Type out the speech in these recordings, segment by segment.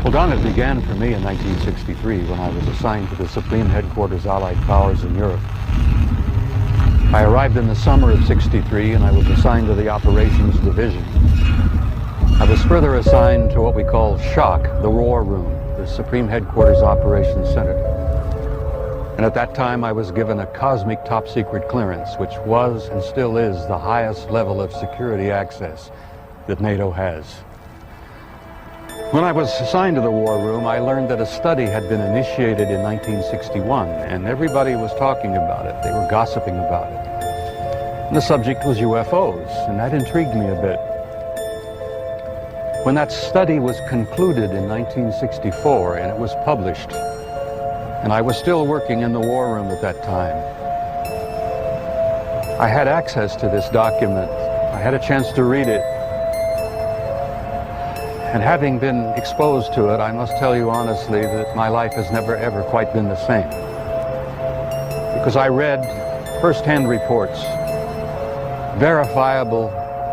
Well, Don, it began for me in 1963 when I was assigned to the Supreme Headquarters Allied Powers in Europe. I arrived in the summer of '63 and I was assigned to the Operations Division. I was further assigned to what we call SHOC, the War Room, the Supreme Headquarters Operations Center. And at that time I was given a cosmic top secret clearance, which was and still is the highest level of security access that NATO has. When I was assigned to the War Room, I learned that a study had been initiated in 1961, and everybody was talking about it. They were gossiping about it. And the subject was UFOs, and that intrigued me a bit. When that study was concluded in 1964 and it was published, and I was still working in the War Room at that time, I had access to this document. I had a chance to read it. And having been exposed to it, I must tell you honestly that my life has never ever quite been the same. Because I read first-hand reports, verifiable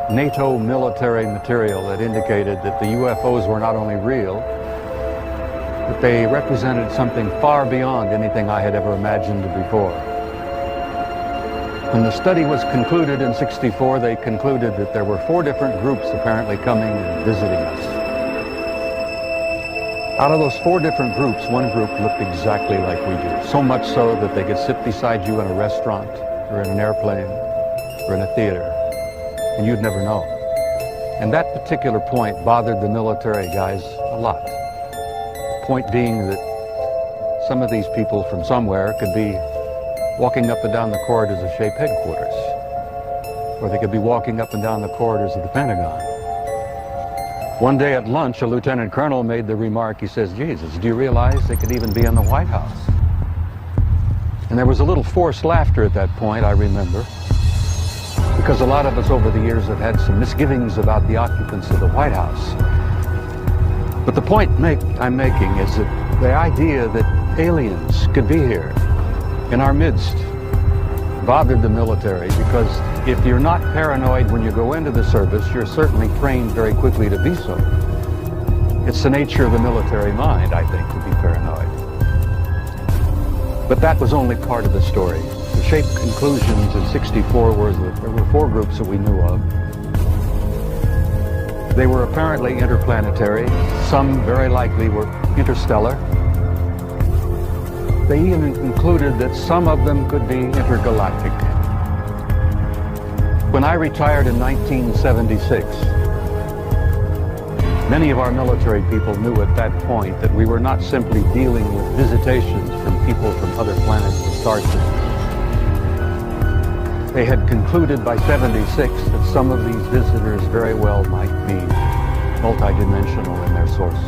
NATO military material that indicated that the UFOs were not only real, but they represented something far beyond anything I had ever imagined before. When the study was concluded in '64, they concluded that there were 4 different groups apparently coming and visiting us. Out of those 4 different groups, one group looked exactly like we do. So much so that they could sit beside you in a restaurant, or in an airplane, or in a theater, and you'd never know. And that particular point bothered the military guys a lot. The point being that some of these people from somewhere could be walking up and down the corridors of SHAPE headquarters, or they could be walking up and down the corridors of the Pentagon. One day at lunch, a lieutenant colonel made the remark, he says, "Jesus, do you realize they could even be in the White House?" And there was a little forced laughter at that point, I remember, because a lot of us over the years have had some misgivings about the occupants of the White House. But the point I'm making is that the idea that aliens could be here in our midst bothered the military, because if you're not paranoid when you go into the service, you're certainly trained very quickly to be so. It's the nature of the military mind, I think, to be paranoid. But that was only part of the story. The SHAPE conclusions in '64 were that there were 4 groups that we knew of. They were apparently interplanetary. Some very likely were interstellar. They even concluded that some of them could be intergalactic. When I retired in 1976, many of our military people knew at that point that we were not simply dealing with visitations from people from other planets and star systems. They had concluded by '76 that some of these visitors very well might be multidimensional in their source.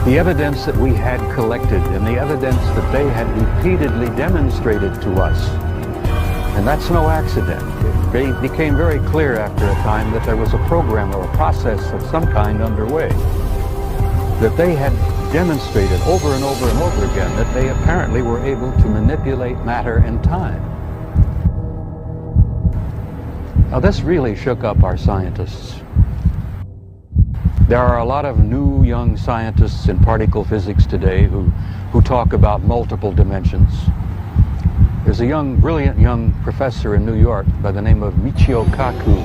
The evidence that we had collected and the evidence that they had repeatedly demonstrated to us, and that's no accident. It became very clear after a time that there was a program or a process of some kind underway, that they had demonstrated over and over and over again that they apparently were able to manipulate matter and time. Now this really shook up our scientists. There are a lot of new young scientists in particle physics today who talk about multiple dimensions. There's a brilliant young professor in New York by the name of Michio Kaku,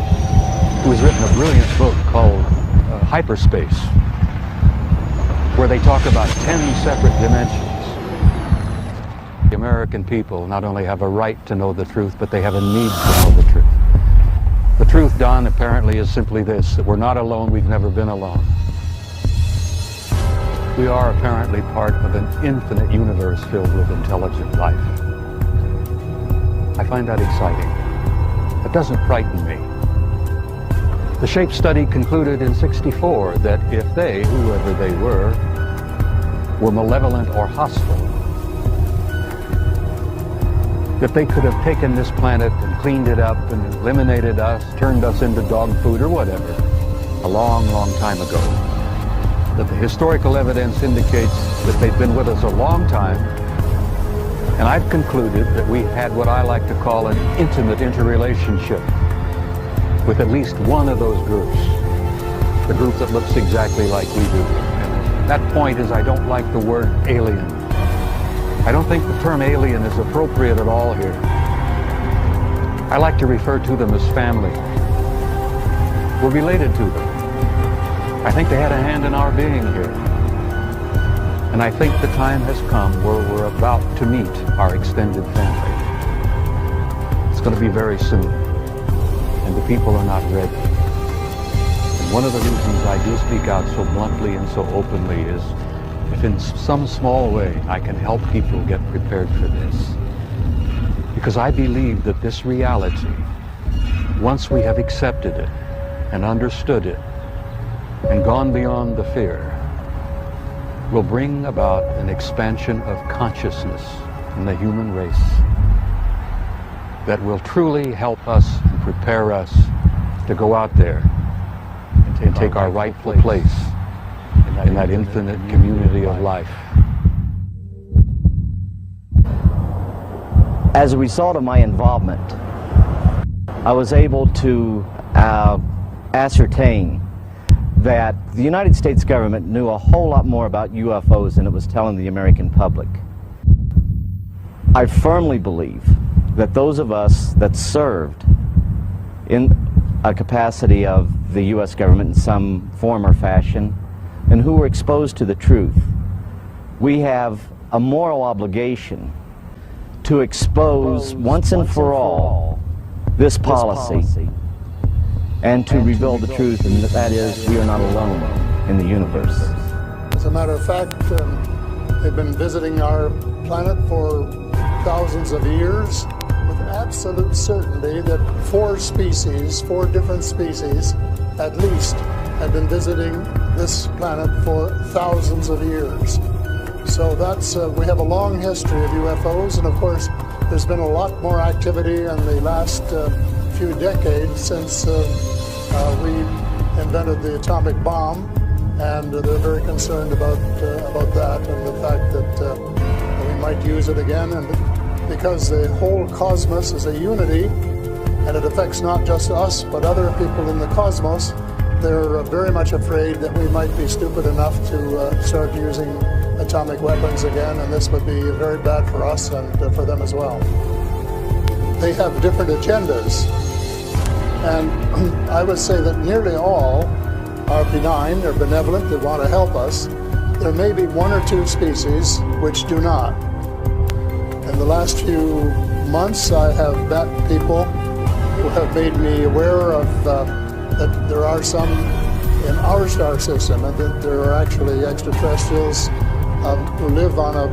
who has written a brilliant book called Hyperspace, where they talk about 10 separate dimensions. The American people not only have a right to know the truth, but they have a need to know the truth. The truth, Don, apparently is simply this, that we're not alone, we've never been alone. We are apparently part of an infinite universe filled with intelligent life. I find that exciting. It doesn't frighten me. The SHAPE study concluded in '64 that if they, whoever they were malevolent or hostile, that they could have taken this planet and cleaned it up and eliminated us, turned us into dog food or whatever, a long, long time ago. That the historical evidence indicates that they've been with us a long time, and I've concluded that we had what I like to call an intimate interrelationship with at least one of those groups. the group that looks exactly like we do. And that point is I don't like the word alien. I don't think the term alien is appropriate at all here. I like to refer to them as family. We're related to them. I think they had a hand in our being here. And I think the time has come where we're about to meet our extended family. It's going to be very soon. And the people are not ready. And one of the reasons I do speak out so bluntly and so openly is if in some small way I can help people get prepared for this. Because I believe that this reality, once we have accepted it and understood it and gone beyond the fear, will bring about an expansion of consciousness in the human race that will truly help us and prepare us to go out there and take our rightful place in that infinite community of life. As a result of my involvement, I was able to ascertain that the United States government knew a whole lot more about UFOs than it was telling the American public. I firmly believe that those of us that served in a capacity of the U.S. government in some form or fashion and who were exposed to the truth, we have a moral obligation to expose once and for all this policy and to reveal the truth, and that is, we are not alone in the universe. As a matter of fact, they've been visiting our planet for thousands of years with absolute certainty that four different species at least, have been visiting this planet for thousands of years. So that's, we have a long history of UFOs, and of course, there's been a lot more activity in the last few decades since we invented the atomic bomb, and they're very concerned about that and the fact that we might use it again. And because the whole cosmos is a unity, and it affects not just us but other people in the cosmos, they're very much afraid that we might be stupid enough to start using atomic weapons again, and this would be very bad for us and for them as well. They have different agendas, and I would say that nearly all are benign, they're benevolent, they want to help us. There may be one or two species which do not. In the last few months, I have met people who have made me aware of that there are some in our star system, and that there are actually extraterrestrials who live on a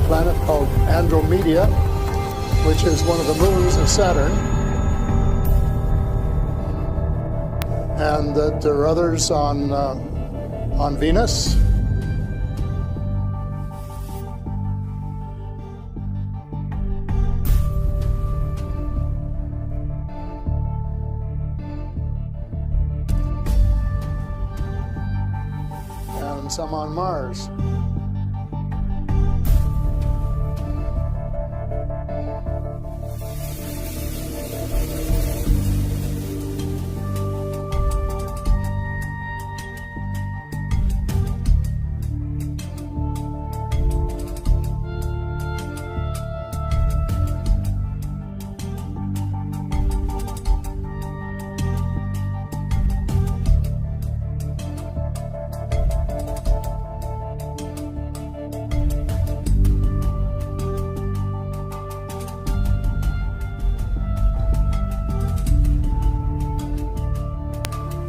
planet called Andromeda, which is one of the moons of Saturn, and that there are others on Venus. And some on Mars.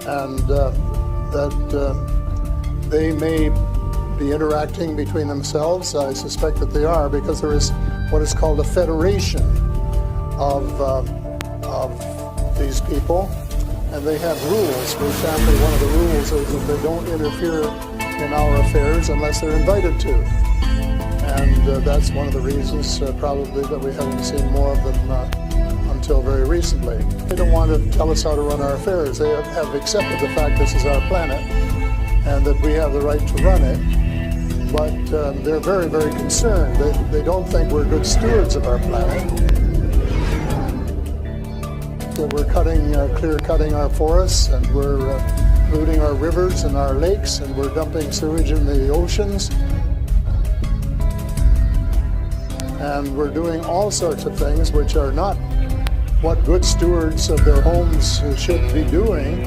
And that they may be interacting between themselves. I suspect that they are, because there is what is called a federation of these people, and they have rules. For example, one of the rules is that they don't interfere in our affairs unless they're invited to. And that's one of the reasons probably that we haven't seen more of them until very recently. They don't want to tell us how to run our affairs. They have accepted the fact this is our planet and that we have the right to run it. But they're very, very concerned. They don't think we're good stewards of our planet. That we're clear-cutting our forests, and we're polluting our rivers and our lakes, and we're dumping sewage in the oceans. And we're doing all sorts of things which are not what good stewards of their homes should be doing,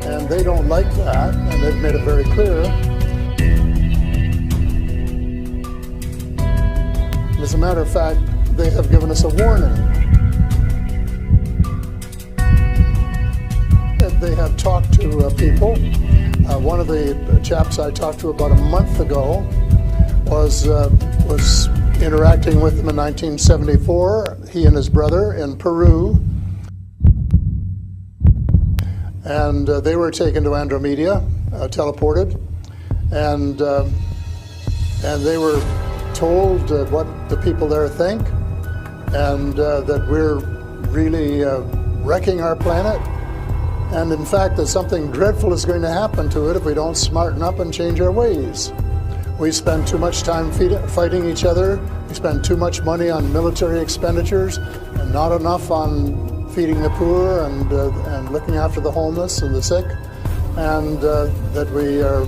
and they don't like that, and they've made it very clear. As a matter of fact, they have given us a warning. They have talked to people. One of the chaps I talked to about a month ago was interacting with them in 1974, he and his brother in Peru. And they were taken to Andromeda, teleported, and they were told what the people there think, and that we're really wrecking our planet, and in fact that something dreadful is going to happen to it if we don't smarten up and change our ways. We spend too much time fighting each other, we spend too much money on military expenditures, and not enough on feeding the poor and looking after the homeless and the sick, and that we are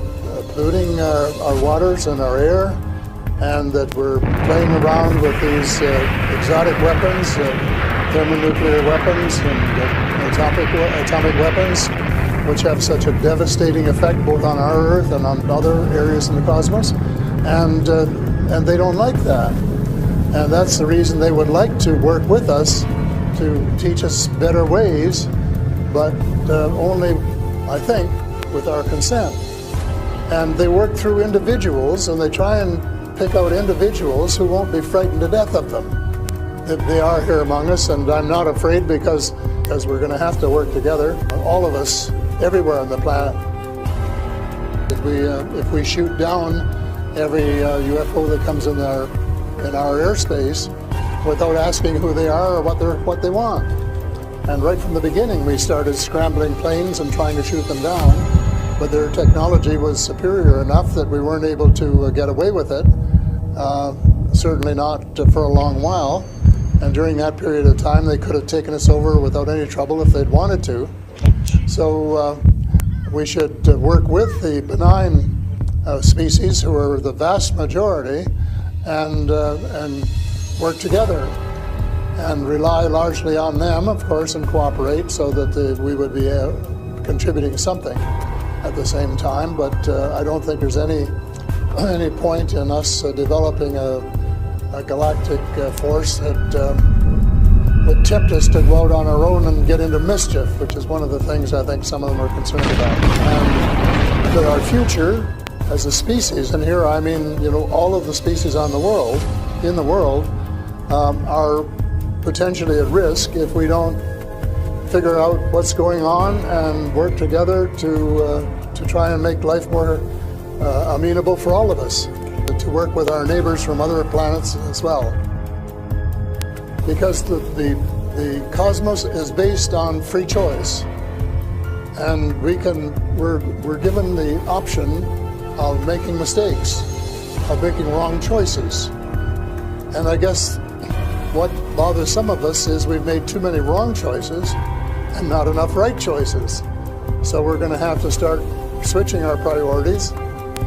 polluting our waters and our air, and that we're playing around with these exotic weapons, thermonuclear weapons and atomic weapons, which have such a devastating effect both on our Earth and on other areas in the cosmos, and they don't like that. And that's the reason they would like to work with us to teach us better ways, but only, I think, with our consent. And they work through individuals, and they try and pick out individuals who won't be frightened to death of them. They are here among us, and I'm not afraid because we're going to have to work together, all of us, everywhere on the planet. If we shoot down every UFO that comes in our airspace without asking who they are or what they want. And right from the beginning we started scrambling planes and trying to shoot them down, but their technology was superior enough that we weren't able to get away with it, certainly not for a long while. And during that period of time they could have taken us over without any trouble if they'd wanted to. So we should work with the benign species, who are the vast majority, and work together and rely largely on them, of course, and cooperate so that we would be contributing something at the same time. But I don't think there's any point in us developing a galactic force that would tempt us to go out on our own and get into mischief, which is one of the things I think some of them are concerned about. And that our future as a species, and here I mean, all of the species in the world, are potentially at risk if we don't figure out what's going on and work together to try and make life more amenable for all of us, to work with our neighbors from other planets as well. Because the cosmos is based on free choice, and we're given the option of making mistakes, of making wrong choices. And I guess what bothers some of us is we've made too many wrong choices and not enough right choices. So we're going to have to start switching our priorities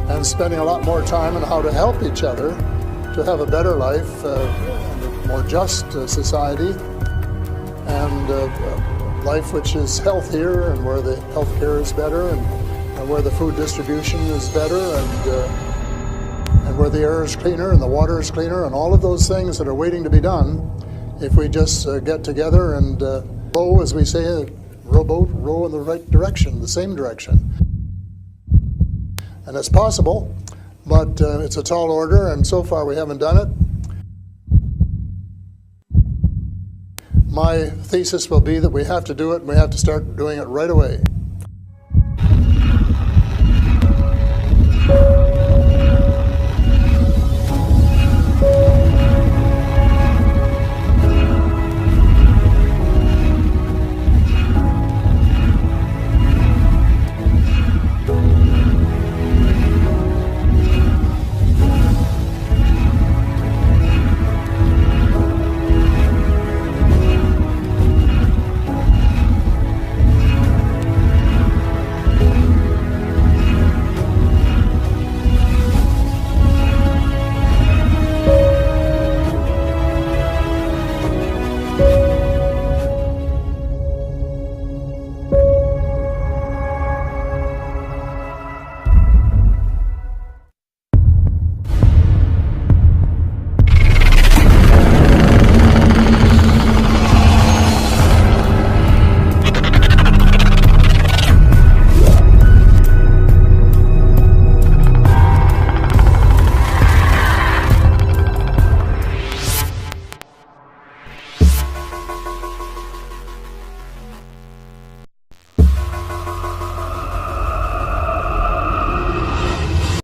and spending a lot more time on how to help each other to have a better life, and a more just society, and a life which is healthier, and where the health care is better, and where the food distribution is better, and where the air is cleaner and the water is cleaner, and all of those things that are waiting to be done if we just get together and row, as we say, a rowboat, row in the right direction, the same direction. And it's possible, but it's a tall order, and so far we haven't done it. My thesis will be that we have to do it, and we have to start doing it right away.